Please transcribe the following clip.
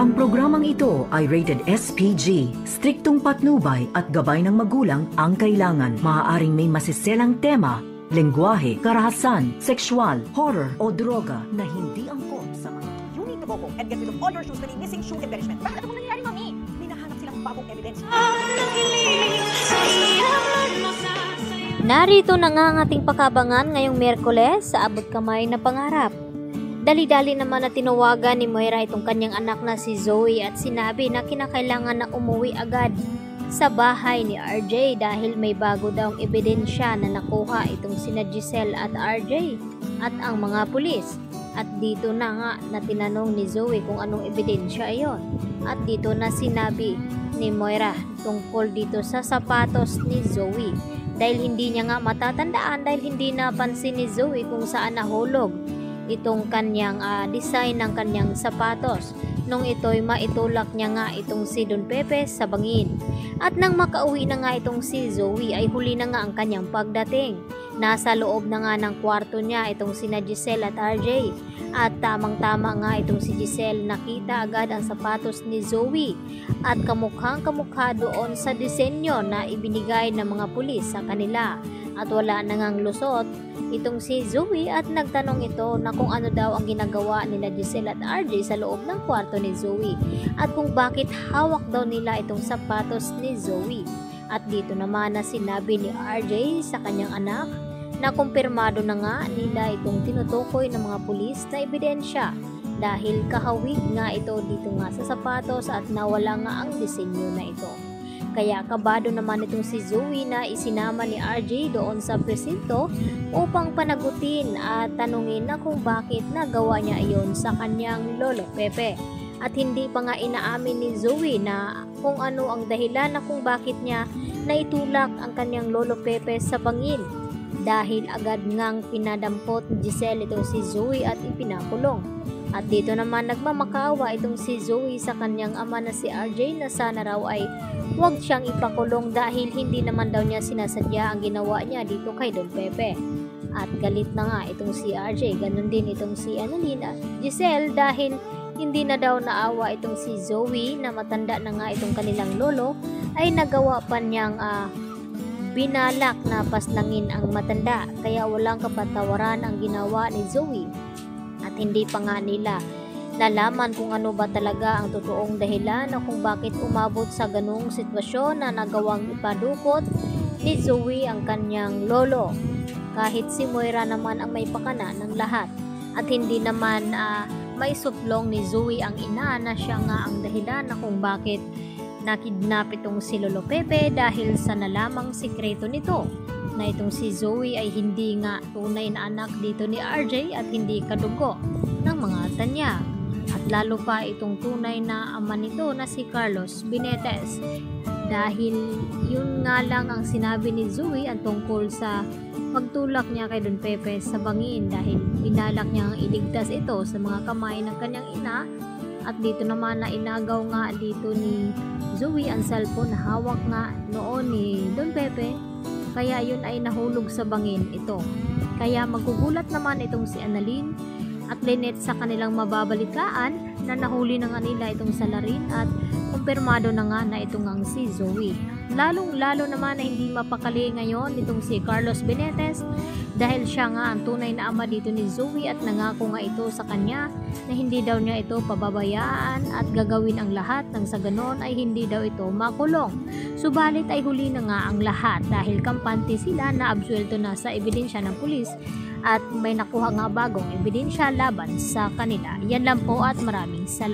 Ang programang ito ay rated SPG. Striktong patnubay at gabay ng magulang ang kailangan. Maaaring may masiselang tema, lengguwahe, karahasan, sexual, horror o droga na hindi angkop sa mga... You need to go home and get rid of all your shoes with a missing shoe embellishment. Bakit ano nangyayari, Mami? Hinahanap silang bagong evidence. Narito na nga ang ating pakabangan ngayong Miyerkules sa abot kamay na pangarap. Dali-dali naman na tinawagan ni Moira itong kanyang anak na si Zoe at sinabi na kinakailangan na umuwi agad sa bahay ni RJ dahil may bago daw ang ebidensya na nakuha itong sina Giselle at RJ at ang mga pulis. At dito na nga na tinanong ni Zoe kung anong ebidensya iyon. At dito na sinabi ni Moira tungkol dito sa sapatos ni Zoe. Dahil hindi niya nga matatandaan dahil hindi napansin ni Zoe kung saan nahulog itong kanyang design ng kanyang sapatos nung ito'y maitulak niya nga itong si Don Pepe sa bangin. At nang makauwi na nga itong si Zoe ay huli na nga ang kanyang pagdating. Nasa loob na nga ng kwarto niya itong sina Giselle at RJ at tamang-tama nga itong si Giselle nakita agad ang sapatos ni Zoe at kamukhang kamukha doon sa disenyo na ibinigay ng mga pulis sa kanila at wala na ngang lusot itong si Zoe at nagtanong ito na kung ano daw ang ginagawa nila Giselle at RJ sa loob ng kwarto ni Zoe at kung bakit hawak daw nila itong sapatos ni Zoe. At dito naman na sinabi ni RJ sa kanyang anak na kumpirmado na nga nila itong tinutukoy ng mga pulis na ebidensya dahil kahawig nga ito dito nga sa sapatos at nawala nga ang disenyo na ito. Kaya kabado naman itong si Zoe na isinama ni RJ doon sa presinto upang panagutin at tanungin na kung bakit nagawa niya iyon sa kanyang lolo Pepe. At hindi pa nga inaamin ni Zoe na kung ano ang dahilan na kung bakit niya naitulak ang kanyang lolo Pepe sa bangin. Dahil agad ngang pinadampot ni Giselle itong si Zoe at ipinakulong. At dito naman nagmamakaawa itong si Zoe sa kanyang ama na si RJ na sana raw ay huwag siyang ipakulong dahil hindi naman daw niya sinasadya ang ginawa niya dito kay Don Pepe. At galit na nga itong si RJ, ganun din itong si Giselle dahil hindi na daw naawa itong si Zoe na matanda na nga itong kanilang lolo ay nagawa pa niyang binalak na paslangin ang matanda kaya walang kapatawaran ang ginawa ni Zoe. At hindi pa nga nila nalaman kung ano ba talaga ang totoong dahilan na kung bakit umabot sa ganung sitwasyon na nagawang ipadukot ni Zoe ang kanyang lolo. Kahit si Moira naman ang may pakana ng lahat at hindi naman maisuplong ni Zoe ang ina na siya nga ang dahilan na kung bakit nakidnap itong si Lolo Pepe dahil sa nalamang sikreto nito na itong si Zoe ay hindi nga tunay na anak dito ni RJ at hindi kadugo ng mga tanya. At lalo pa itong tunay na ama nito na si Carlos Benitez dahil yun nga lang ang sinabi ni Zoe ang tungkol sa pagtulak niya kay Don Pepe sa bangin dahil binalak niyang iligtas ito sa mga kamay ng kanyang ina. At dito naman na inagaw nga dito ni Zoe ang cellphone na hawak nga noon ni Don Pepe kaya yun ay nahulog sa bangin ito. Kaya magugulat naman itong si Annalyn at Lynette sa kanilang mababalitaan na nahuli na nga nila itong salarin at kumpirmado na nga na itong ang si Zoe. Lalong-lalo naman na hindi mapakali ngayon itong si Carlos Benitez dahil siya nga ang tunay na ama dito ni Zoe at nangako nga ito sa kanya na hindi daw niya ito pababayaan at gagawin ang lahat nang sa ganon ay hindi daw ito makulong. Subalit ay huli na nga ang lahat dahil kampante sila na absuelto na sa ebidensya ng pulis at may nakuha nga bagong ebidensya laban sa kanila. Yan lang po at maraming salamat.